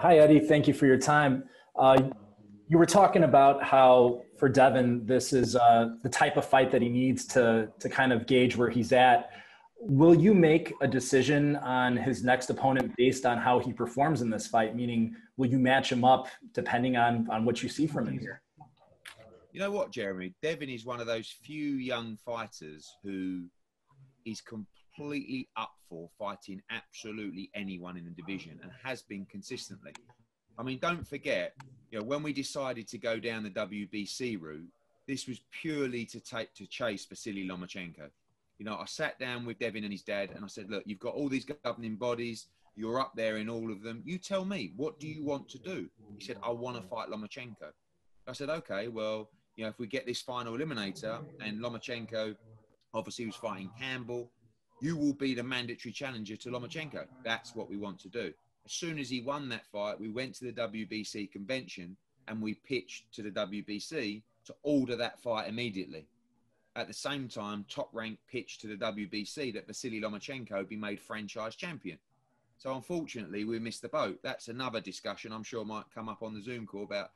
Hi, Eddie. Thank you for your time. You were talking about how for Devin, this is the type of fight that he needs to kind of gauge where he's at. Will you make a decision on his next opponent based on how he performs in this fight? Meaning, will you match him up depending on what you see from him here? You know what, Jeremy? Devin is one of those few young fighters who is completely up for fighting absolutely anyone in the division and has been consistently. I mean, don't forget, when we decided to go down the WBC route, this was purely to chase Vasily Lomachenko. I sat down with Devin and his dad and I said, look, you've got all these governing bodies. You're up there in all of them. You tell me, what do you want to do? He said, I want to fight Lomachenko. I said, okay, well, if we get this final eliminator and Lomachenko obviously was fighting Campbell, you will be the mandatory challenger to Lomachenko. That's what we want to do. As soon as he won that fight, we went to the WBC convention and we pitched to the WBC to order that fight immediately. At the same time, Top Rank pitched to the WBC that Vasily Lomachenko be made franchise champion. So unfortunately, we missed the boat. That's another discussion I'm sure might come up on the Zoom call about,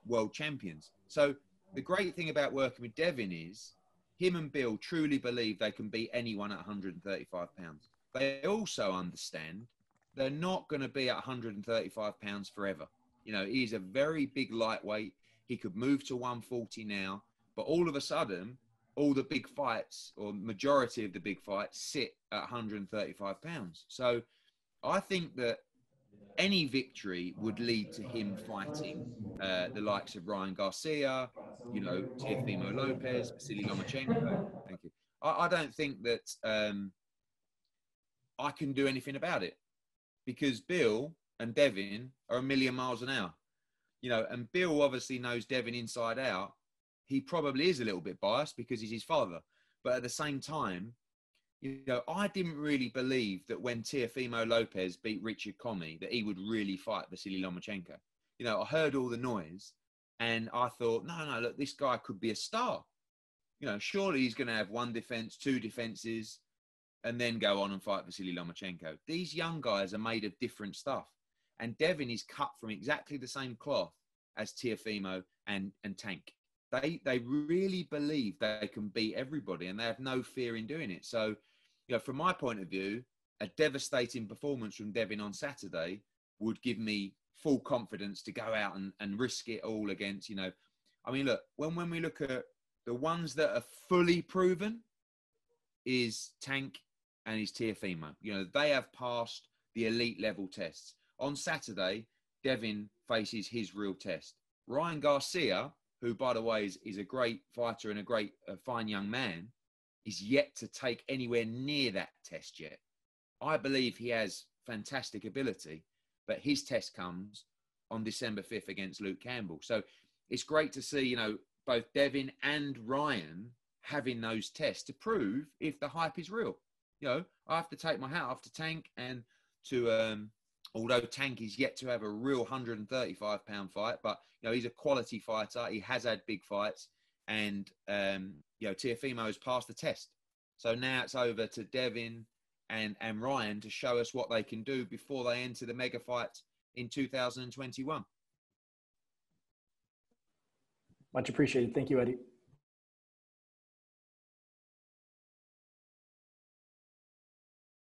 world champions. So the great thing about working with Devin is him and Bill truly believe they can beat anyone at 135 pounds. They also understand they're not going to be at 135 pounds forever. He's a very big lightweight. He could move to 140 now, but all of a sudden, all the big fights or majority of the big fights sit at 135 pounds. So I think that any victory would lead to him fighting the likes of Ryan Garcia, Teofimo Lopez, Vasily Lomachenko. Thank you. I don't think that I can do anything about it because Bill and Devin are a million miles an hour. And Bill obviously knows Devin inside out. He probably is a little bit biased because he's his father. But at the same time, I didn't really believe that when Teofimo Lopez beat Richard Commey that he would really fight Vasily Lomachenko. I heard all the noise and I thought, no, look, this guy could be a star. Surely he's going to have one defense, two defenses, and then go on and fight Vasily Lomachenko. These young guys are made of different stuff. And Devin is cut from exactly the same cloth as Teofimo and Tank. They really believe they can beat everybody and they have no fear in doing it. So, from my point of view, a devastating performance from Devin on Saturday would give me full confidence to go out and risk it all against, I mean, look, when we look at the ones that are fully proven is Tank and his Teofimo. They have passed the elite level tests. On Saturday, Devin faces his real test. Ryan Garcia, who, by the way, is a great fighter and a fine young man, is yet to take anywhere near that test yet. I believe he has fantastic ability, but his test comes on December 5th against Luke Campbell. So it's great to see, both Devin and Ryan having those tests to prove if the hype is real. I have to take my hat off to Tank and to although Tank is yet to have a real 135-pound fight, but, he's a quality fighter. He has had big fights. And, Teofimo has passed the test. So now it's over to Devin and Ryan to show us what they can do before they enter the mega fight in 2021. Much appreciated. Thank you, Eddie.